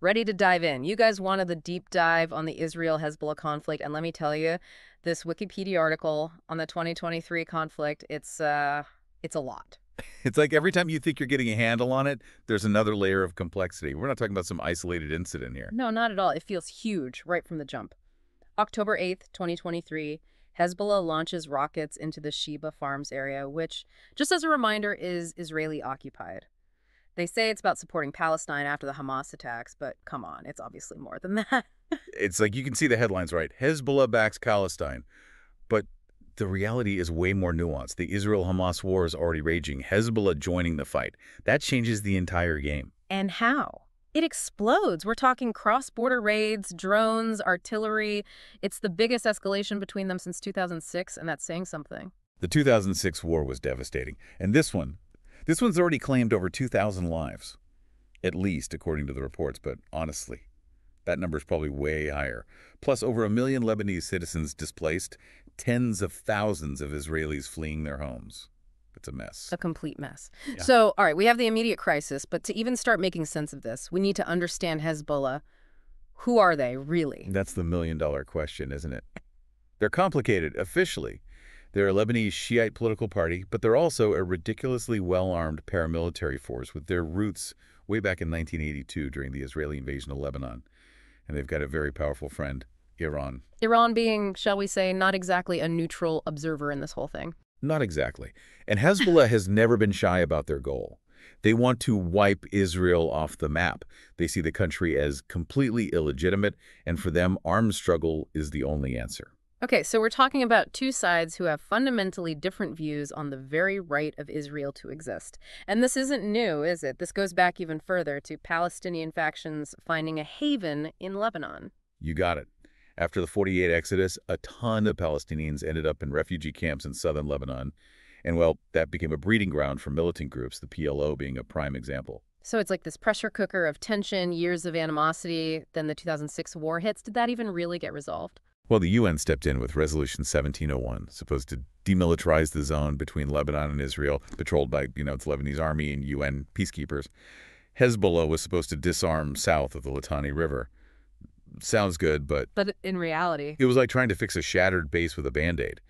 Ready to dive in. You guys wanted the deep dive on the Israel-Hezbollah conflict, and let me tell you, this Wikipedia article on the 2023 conflict, it's a lot. It's like every time you think you're getting a handle on it, there's another layer of complexity. We're not talking about some isolated incident here. No, not at all. It feels huge right from the jump. October 8th, 2023, Hezbollah launches rockets into the Sheba Farms area, which, just as a reminder, is Israeli-occupied. They say it's about supporting Palestine after the Hamas attacks, but come on, it's obviously more than that. It's like you can see the headlines, right? Hezbollah backs Palestine. But the reality is way more nuanced. The Israel-Hamas war is already raging. Hezbollah joining the fight. That changes the entire game. And how? It explodes. We're talking cross-border raids, drones, artillery. It's the biggest escalation between them since 2006, and that's saying something. The 2006 war was devastating. And this one's already claimed over 2,000 lives. At least, according to the reports, but honestly, that number's probably way higher. Plus, over 1 million Lebanese citizens displaced, tens of thousands of Israelis fleeing their homes. It's a mess. A complete mess. Yeah. So, all right, we have the immediate crisis, but to even start making sense of this, we need to understand Hezbollah. Who are they, really? That's the million-dollar question, isn't it? They're complicated, officially. They're a Lebanese Shiite political party, but they're also a ridiculously well-armed paramilitary force with their roots way back in 1982 during the Israeli invasion of Lebanon. And they've got a very powerful friend, Iran. Iran being, shall we say, not exactly a neutral observer in this whole thing. Not exactly. And Hezbollah has never been shy about their goal. They want to wipe Israel off the map. They see the country as completely illegitimate, and for them, armed struggle is the only answer. Okay, so we're talking about two sides who have fundamentally different views on the very right of Israel to exist. And this isn't new, is it? This goes back even further to Palestinian factions finding a haven in Lebanon. You got it. After the 48 Exodus, a ton of Palestinians ended up in refugee camps in southern Lebanon. And, well, that became a breeding ground for militant groups, the PLO being a prime example. So it's like this pressure cooker of tension, years of animosity, then the 2006 war hits. Did that even really get resolved? Well, the UN stepped in with Resolution 1701, supposed to demilitarize the zone between Lebanon and Israel, patrolled by, the Lebanese army and UN peacekeepers. Hezbollah was supposed to disarm south of the Litani River. Sounds good, but in reality, it was like trying to fix a shattered base with a Band-Aid.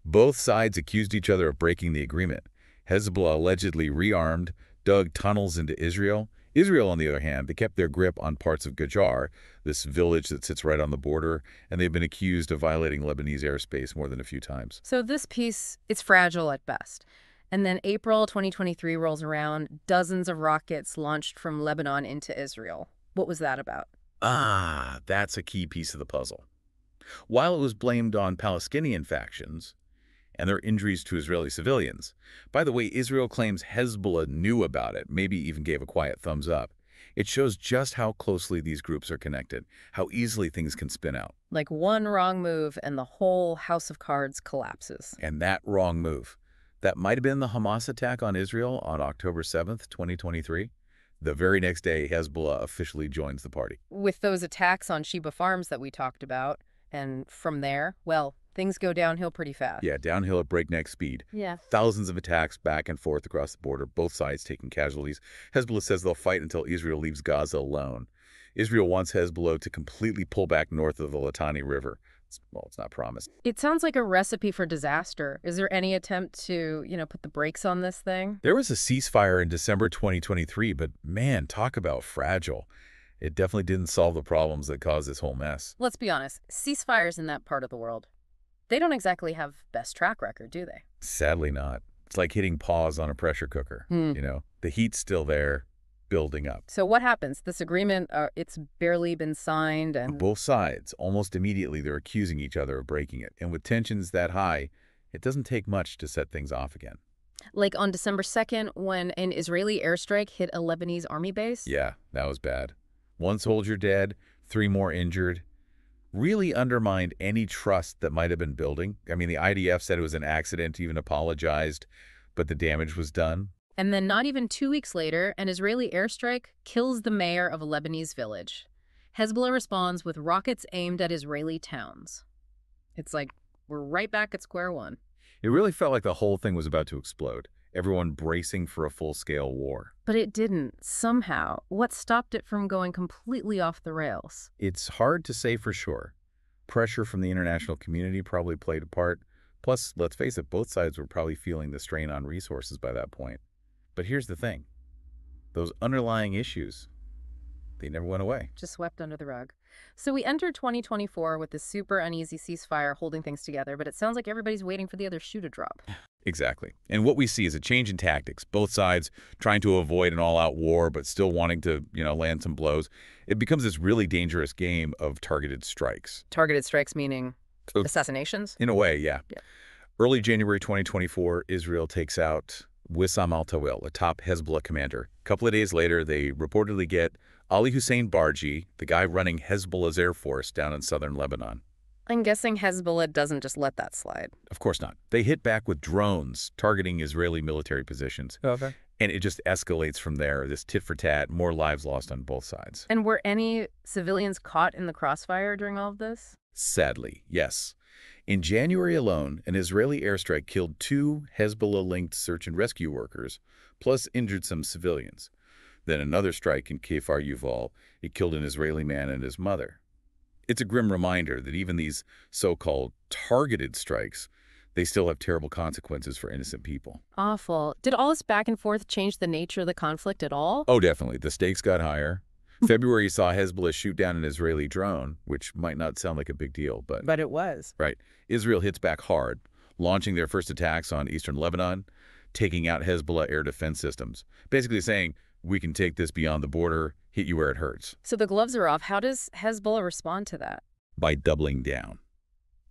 Both sides accused each other of breaking the agreement. Hezbollah allegedly rearmed, dug tunnels into Israel. Israel, on the other hand, they kept their grip on parts of Gajar, this village that sits right on the border, and they've been accused of violating Lebanese airspace more than a few times. So this piece, it's fragile at best. And then April 2023 rolls around, dozens of rockets launched from Lebanon into Israel. What was that about? Ah, that's a key piece of the puzzle. While it was blamed on Palestinian factions and their injuries to Israeli civilians, by the way, Israel claims Hezbollah knew about it, maybe even gave a quiet thumbs up. It shows just how closely these groups are connected, how easily things can spin out. Like one wrong move and the whole house of cards collapses. And that wrong move, that might have been the Hamas attack on Israel on October 7th, 2023. The very next day, Hezbollah officially joins the party. With those attacks on Sheba Farms that we talked about, and from there, well, things go downhill pretty fast. Yeah, downhill at breakneck speed. Yeah. Thousands of attacks back and forth across the border, both sides taking casualties. Hezbollah says they'll fight until Israel leaves Gaza alone. Israel wants Hezbollah to completely pull back north of the Litani River. It's not promised. It sounds like a recipe for disaster. Is there any attempt to, put the brakes on this thing? There was a ceasefire in December 2023, but man, talk about fragile. It definitely didn't solve the problems that caused this whole mess. Let's be honest, ceasefires in that part of the world, they don't exactly have best track record, do they? Sadly not. It's like hitting pause on a pressure cooker. The heat's still there, building up. So what happens? This agreement, it's barely been signed and... Both sides, almost immediately, they're accusing each other of breaking it. And with tensions that high, it doesn't take much to set things off again. Like on December 2nd, when an Israeli airstrike hit a Lebanese army base? Yeah, that was bad. 1 soldier dead, 3 more injured. Really undermined any trust that might have been building. I mean, the IDF said it was an accident, even apologized, but the damage was done. And then not even 2 weeks later, an Israeli airstrike kills the mayor of a Lebanese village. Hezbollah responds with rockets aimed at Israeli towns. It's like we're right back at square one. It really felt like the whole thing was about to explode. everyone bracing for a full-scale war. But it didn't, somehow. What stopped it from going completely off the rails? It's hard to say for sure. Pressure from the international community probably played a part. Plus, let's face it, both sides were probably feeling the strain on resources by that point. But here's the thing. Those underlying issues, they never went away. Just swept under the rug. So we entered 2024 with this super uneasy ceasefire holding things together, but it sounds like everybody's waiting for the other shoe to drop. Exactly. And what we see is a change in tactics. Both sides trying to avoid an all-out war, but still wanting to, land some blows. It becomes this really dangerous game of targeted strikes. Targeted strikes meaning So, assassinations? in a way, yeah. Yeah. Early January 2024, Israel takes out Wissam al-Tawil, a top Hezbollah commander. A couple of days later, they reportedly get Ali Hussein Barji, the guy running Hezbollah's air force down in southern Lebanon. I'm guessing Hezbollah doesn't just let that slide. Of course not. They hit back with drones targeting Israeli military positions. Okay. And it just escalates from there, this tit for tat, more lives lost on both sides. And were any civilians caught in the crossfire during all of this? Sadly, yes. In January alone, an Israeli airstrike killed 2 Hezbollah-linked search and rescue workers, plus injured some civilians. Then another strike in Kfar Yuval, it killed an Israeli man and his mother. It's a grim reminder that even these so-called targeted strikes, they still have terrible consequences for innocent people. Awful. Did all this back and forth change the nature of the conflict at all? Oh, definitely. The stakes got higher. February saw Hezbollah shoot down an Israeli drone, which might not sound like a big deal, but... But it was. Right. Israel hits back hard, launching their first attacks on eastern Lebanon, taking out Hezbollah air defense systems, basically saying, we can take this beyond the border, hit you where it hurts. So the gloves are off. How does Hezbollah respond to that? By doubling down.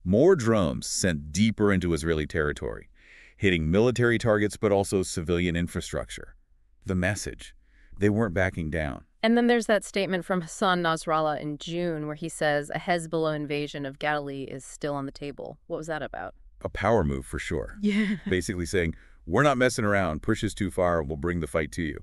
More drones sent deeper into Israeli territory, hitting military targets but also civilian infrastructure. The message, they weren't backing down. And then there's that statement from Hassan Nasrallah in June where he says a Hezbollah invasion of Galilee is still on the table. What was that about? A power move for sure. Yeah. Basically saying, we're not messing around, push us too far, we'll bring the fight to you.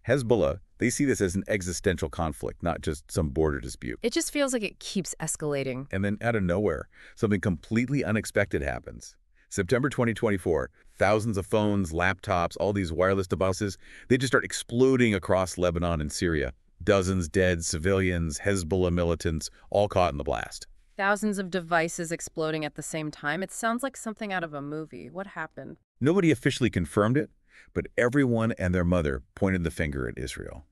Hezbollah, they see this as an existential conflict, not just some border dispute. It just feels like it keeps escalating. And then out of nowhere, something completely unexpected happens. September 2024, thousands of phones, laptops, all these wireless devices, they just start exploding across Lebanon and Syria. Dozens dead, civilians, Hezbollah militants, all caught in the blast. Thousands of devices exploding at the same time. It sounds like something out of a movie. What happened? Nobody officially confirmed it, but everyone and their mother pointed the finger at Israel.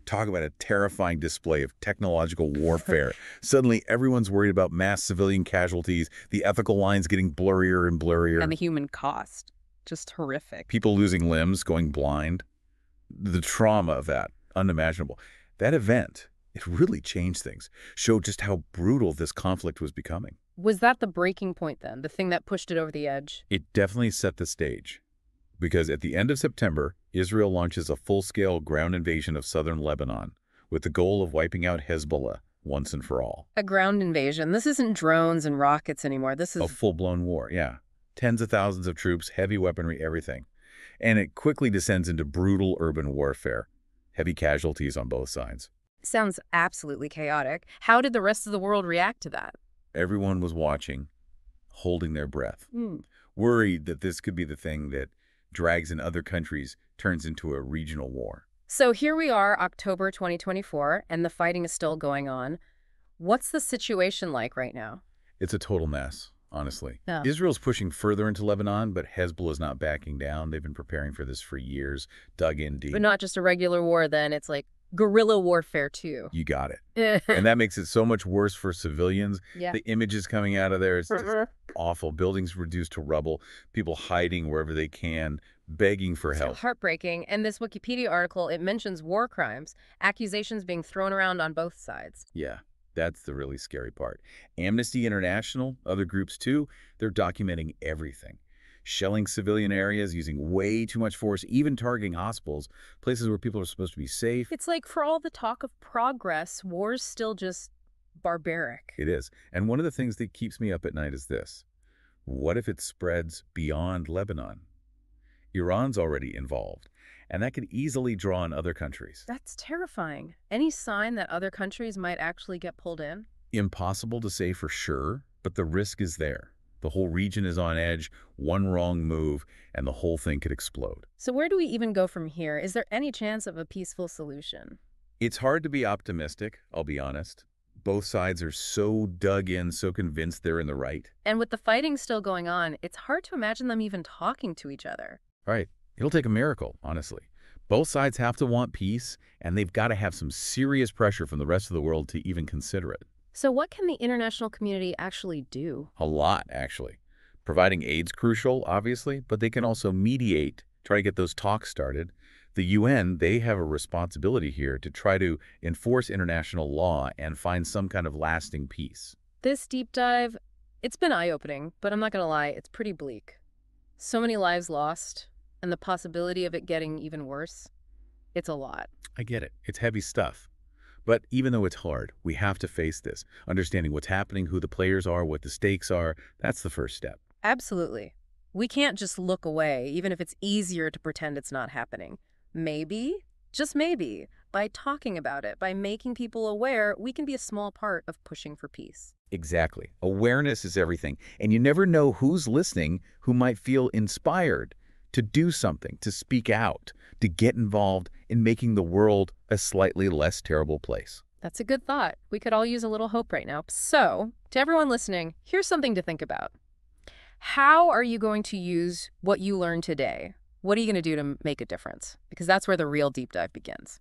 Talk about a terrifying display of technological warfare. Suddenly, everyone's worried about mass civilian casualties, the ethical lines getting blurrier and blurrier. And the human cost. Just horrific. People losing limbs, going blind. The trauma of that, unimaginable. That event, it really changed things, showed just how brutal this conflict was becoming. Was that the breaking point then? The thing that pushed it over the edge? It definitely set the stage. Because at the end of September, Israel launches a full-scale ground invasion of southern Lebanon with the goal of wiping out Hezbollah once and for all. A ground invasion. This isn't drones and rockets anymore. This is a full-blown war, yeah. Tens of thousands of troops, heavy weaponry, everything. And it quickly descends into brutal urban warfare. Heavy casualties on both sides. Sounds absolutely chaotic. How did the rest of the world react to that? Everyone was watching, holding their breath, worried that this could be the thing that drags in other countries, turns into a regional war. So here we are, October 2024, and the fighting is still going on. What's the situation like right now? It's a total mess, honestly. Yeah. Israel's pushing further into Lebanon, but Hezbollah's not backing down. They've been preparing for this for years, dug in deep. But not just a regular war then, it's like guerrilla warfare too. You got it. And that makes it so much worse for civilians. Yeah. The images coming out of there, it's just awful. Buildings reduced to rubble, people hiding wherever they can, begging for help. Heartbreaking. And this Wikipedia article, it mentions war crimes, accusations being thrown around on both sides. Yeah, that's the really scary part. Amnesty International, other groups too, they're documenting everything. Shelling civilian areas, using way too much force, even targeting hospitals, places where people are supposed to be safe. It's like for all the talk of progress, war's still just barbaric. It is. And one of the things that keeps me up at night is this. What if it spreads beyond Lebanon? Iran's already involved, and that could easily draw in other countries. That's terrifying. Any sign that other countries might actually get pulled in? Impossible to say for sure, but the risk is there. The whole region is on edge, one wrong move, and the whole thing could explode. So where do we even go from here? Is there any chance of a peaceful solution? It's hard to be optimistic, I'll be honest. Both sides are so dug in, so convinced they're in the right. And with the fighting still going on, it's hard to imagine them even talking to each other. Right. It'll take a miracle, honestly. Both sides have to want peace, and they've got to have some serious pressure from the rest of the world to even consider it. So what can the international community actually do? A lot, actually. Providing aid's crucial, obviously, but they can also mediate, try to get those talks started. The UN, they have a responsibility here to try to enforce international law and find some kind of lasting peace. This deep dive, it's been eye-opening, but I'm not gonna lie, it's pretty bleak. So many lives lost, and the possibility of it getting even worse, it's a lot. I get it. It's heavy stuff. But even though it's hard, we have to face this. Understanding what's happening, who the players are, what the stakes are, that's the first step. Absolutely. We can't just look away, even if it's easier to pretend it's not happening. Maybe, just maybe, by talking about it, by making people aware, we can be a small part of pushing for peace. Exactly. Awareness is everything. And you never know who's listening who might feel inspired to do something, to speak out, to get involved in making the world a slightly less terrible place. That's a good thought. We could all use a little hope right now. So, to everyone listening, here's something to think about. How are you going to use what you learned today? What are you going to do to make a difference? Because that's where the real deep dive begins.